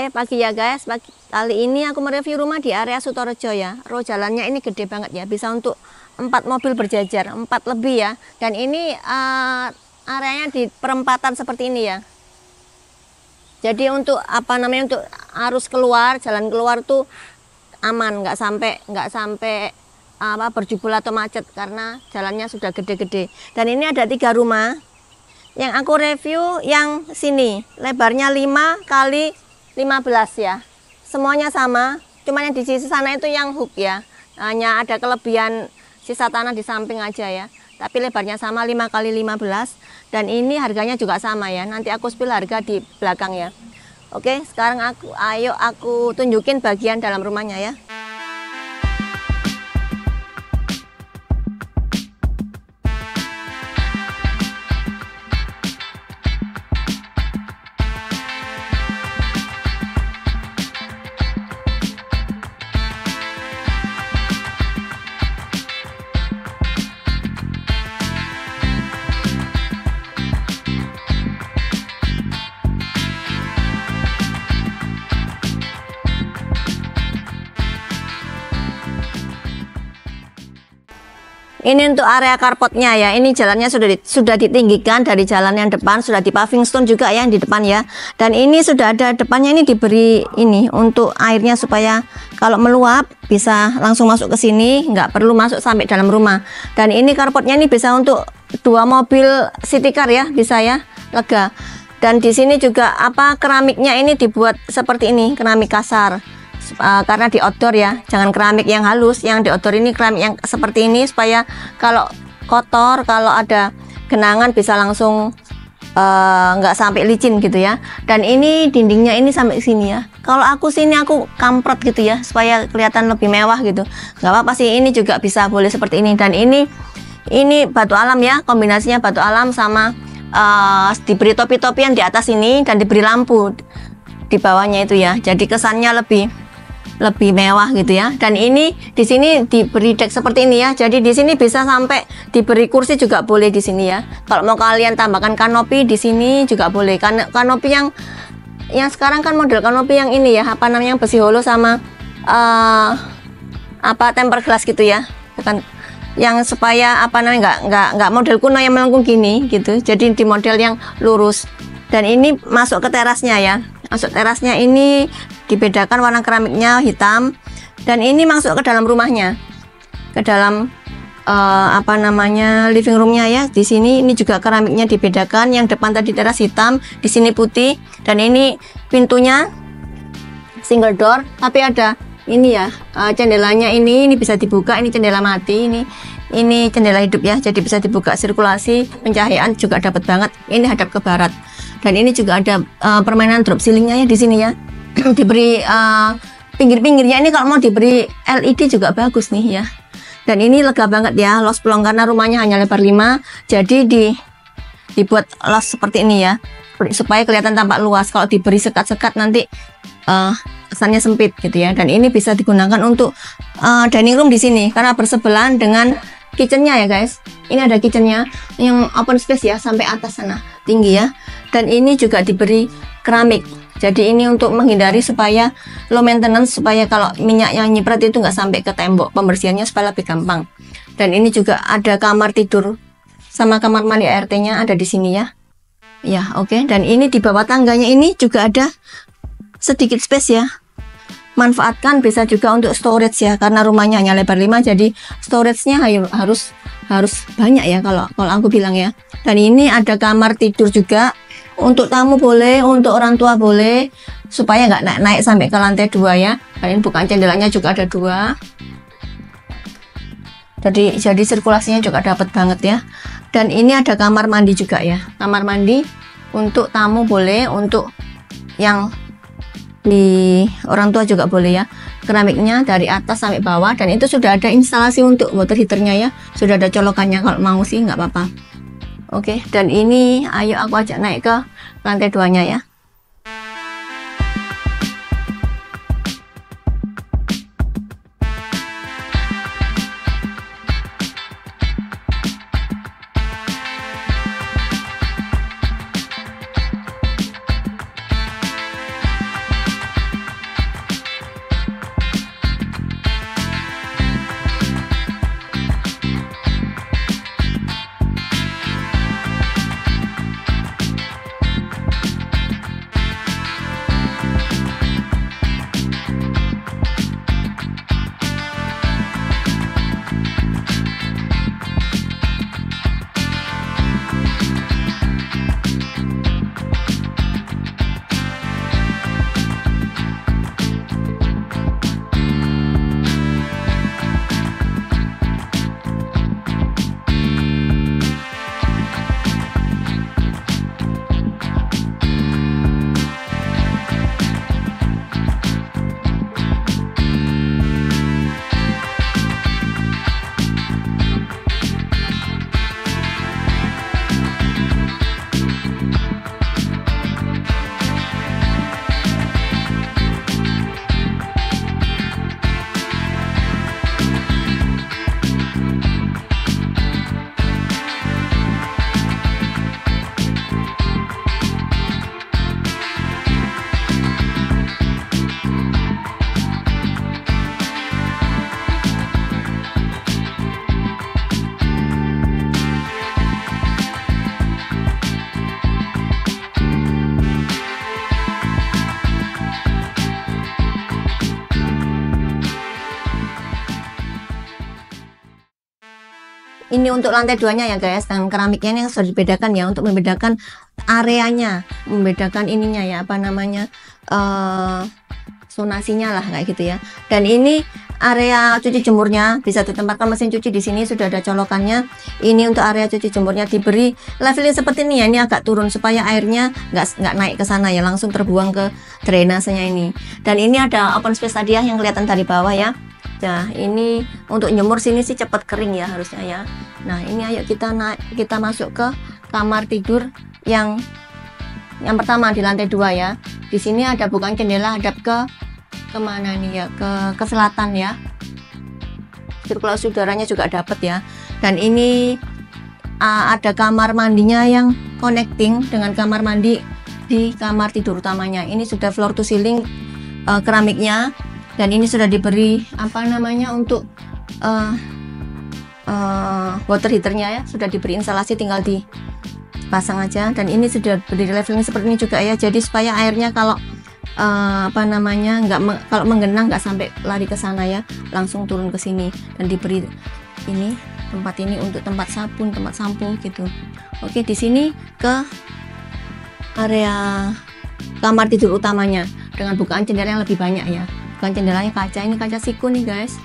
Oke, pagi ya guys. Kali ini aku mereview rumah di area Sutorejo ya. Jalannya ini gede banget ya, bisa untuk 4 mobil berjajar, 4 lebih ya. Dan ini areanya di perempatan seperti ini ya. Jadi untuk untuk arus keluar, jalan keluar tuh aman, nggak sampai berjubel atau macet karena jalannya sudah gede-gede. Dan ini ada 3 rumah. Yang aku review yang sini, lebarnya 5 kali 15 ya. Semuanya sama, cuman yang di sisi sana itu yang hook ya. Hanya ada kelebihan sisa tanah di samping aja ya. Tapi lebarnya sama 5 kali 15 dan ini harganya juga sama ya. Nanti aku spill harga di belakang ya. Oke, sekarang ayo aku tunjukin bagian dalam rumahnya ya. Ini untuk area carportnya ya. Ini jalannya sudah ditinggikan dari jalan yang depan, sudah di paving stone juga yang di depan ya. Dan ini sudah ada depannya ini diberi ini untuk airnya supaya kalau meluap bisa langsung masuk ke sini, nggak perlu masuk sampai dalam rumah. Dan ini carportnya ini bisa untuk 2 mobil city car ya, bisa ya, lega. Dan di sini juga keramiknya ini dibuat seperti ini, keramik kasar. Karena di outdoor ya, jangan keramik yang halus, yang di outdoor ini keramik yang seperti ini supaya kalau kotor, kalau ada genangan bisa langsung nggak sampai licin gitu ya. Dan ini dindingnya ini sampai sini ya. Kalau aku sini aku kamprot gitu ya supaya kelihatan lebih mewah gitu. Nggak apa-apa sih, ini juga bisa boleh seperti ini. Dan ini batu alam ya, kombinasinya batu alam sama diberi topi-topian di atas ini dan diberi lampu di bawahnya itu ya. Jadi kesannya lebih mewah gitu ya. Dan ini di sini diberi deck seperti ini ya. Jadi di sini bisa sampai diberi kursi juga boleh di sini ya. Kalau mau kalian tambahkan kanopi di sini juga boleh. Kanopi yang sekarang kan model kanopi yang ini ya, yang besi holo sama tempered glass gitu ya. Bukan yang supaya nggak model kuno yang melengkung gini gitu. Jadi di model yang lurus. Dan ini masuk ke terasnya ya. Masuk terasnya ini dibedakan warna keramiknya hitam, dan ini masuk ke dalam rumahnya, ke dalam living roomnya ya. Di sini ini juga keramiknya dibedakan, yang depan tadi teras hitam, di sini putih. Dan ini pintunya single door, tapi ada ini ya, jendelanya ini bisa dibuka. Ini jendela mati, ini jendela hidup ya, jadi bisa dibuka, sirkulasi pencahayaan juga dapat banget. Ini hadap ke barat. Dan ini juga ada permainan drop ceilingnya ya di sini ya. Diberi pinggir-pinggirnya ini kalau mau diberi LED juga bagus nih ya. Dan ini lega banget ya, los plong karena rumahnya hanya lebar 5, jadi dibuat los seperti ini ya, supaya kelihatan tampak luas. Kalau diberi sekat-sekat nanti kesannya sempit gitu ya. Dan ini bisa digunakan untuk dining room di sini karena bersebelahan dengan kitchennya ya guys. Ini ada kitchennya yang open space ya, sampai atas sana tinggi ya. Dan ini juga diberi keramik. Jadi ini untuk menghindari supaya low maintenance, supaya kalau minyak yang nyiprat itu nggak sampai ke tembok, pembersihannya supaya lebih gampang. Dan ini juga ada kamar tidur sama kamar mandi ART-nya ada di sini ya. Ya oke. Dan ini di bawah tangganya ini juga ada sedikit space ya. Manfaatkan bisa juga untuk storage ya, karena rumahnya hanya lebar 5, jadi storage-nya harus banyak ya kalau aku bilang ya. Dan ini ada kamar tidur juga. Untuk tamu boleh, untuk orang tua boleh, supaya nggak naik sampai ke lantai 2 ya. Dan ini bukan jendelanya juga ada 2. Jadi sirkulasinya juga dapat banget ya. Dan ini ada kamar mandi juga ya. Kamar mandi untuk tamu boleh, untuk yang di orang tua juga boleh ya. Keramiknya dari atas sampai bawah, dan itu sudah ada instalasi untuk water heaternya ya. Sudah ada colokannya, kalau mau sih nggak apa-apa. Oke, dan ini ayo aku ajak naik ke lantai 2-nya ya. ini untuk lantai 2-nya ya guys, dan keramiknya ini yang sudah dibedakan ya, untuk membedakan areanya, membedakan ininya ya, apa namanya, zonasinya lah kayak gitu ya. Dan ini area cuci jemurnya, bisa ditempatkan mesin cuci di sini, sudah ada colokannya. Ini untuk area cuci jemurnya diberi leveling seperti ini ya, ini agak turun supaya airnya nggak naik ke sana ya, langsung terbuang ke drainasenya ini. Dan ini ada open space tadi ya, yang kelihatan dari bawah ya. Nah, ini untuk jemur sini sih cepat kering ya harusnya ya. Nah, ini ayo kita masuk ke kamar tidur yang pertama di lantai 2 ya. Di sini ada bukan jendela, hadap ke kemana nih ya, ke selatan ya. Sirkulasi udaranya juga dapat ya. Dan ini ada kamar mandinya yang connecting dengan kamar mandi di kamar tidur utamanya. Ini sudah floor to ceiling keramiknya. Dan ini sudah diberi apa namanya untuk water heaternya ya, sudah diberi instalasi, tinggal dipasang aja. Dan ini sudah berdiri leveling seperti ini juga ya, jadi supaya airnya kalau apa namanya kalau menggenang nggak sampai lari ke sana ya, langsung turun ke sini. Dan diberi ini tempat ini untuk tempat sabun, tempat sampo gitu. Oke, di sini ke area kamar tidur utamanya dengan bukaan jendela yang lebih banyak ya. Bukan jendelanya kaca, ini kaca siku nih guys,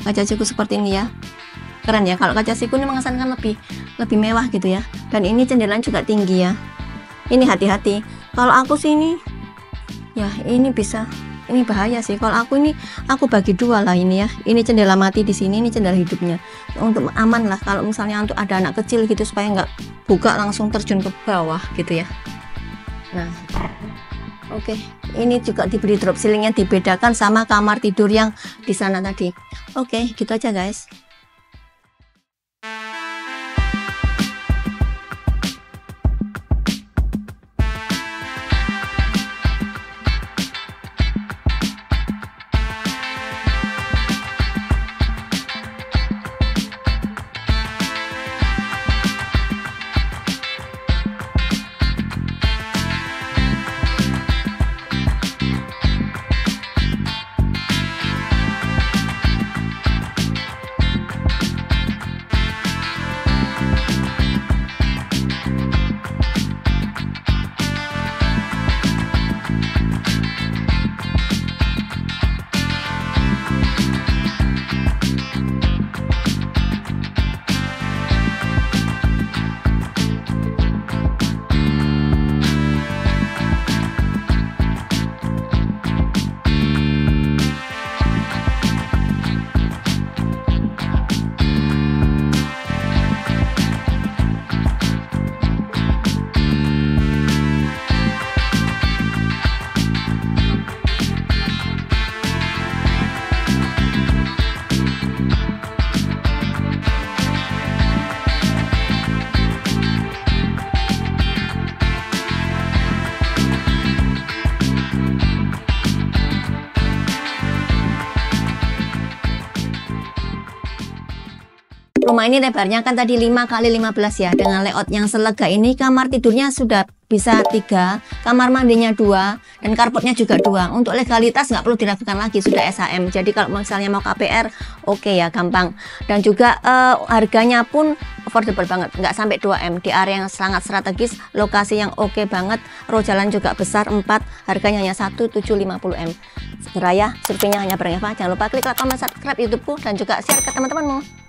kaca siku seperti ini ya, keren ya. Kalau kaca siku ini mengesankan lebih mewah gitu ya. Dan ini jendelanya juga tinggi ya. Ini hati-hati, kalau aku sih ini ya, ini bisa, ini bahaya sih. Kalau aku bagi dua lah ini ya. Ini jendela mati di sini, ini jendela hidupnya, untuk aman lah kalau misalnya untuk ada anak kecil gitu, supaya nggak buka langsung terjun ke bawah gitu ya. Nah, oke, ini juga diberi drop ceilingnya, dibedakan sama kamar tidur yang di sana tadi. Oke, gitu aja guys. Rumah ini lebarnya kan tadi 5 kali 15 ya. Dengan layout yang selega ini, kamar tidurnya sudah bisa 3, kamar mandinya 2, dan carportnya juga 2. Untuk legalitas nggak perlu diragukan lagi, sudah SHM. Jadi kalau misalnya mau KPR, oke ya, gampang. Dan juga harganya pun affordable banget, nggak sampai 2M, di area yang sangat strategis, lokasi yang oke banget, row jalan juga besar 4, harganya hanya 1.750M. Segera ya, surveinya hanya bareng Eva. Jangan lupa klik like, comment, subscribe YouTubeku, dan juga share ke teman-temanmu.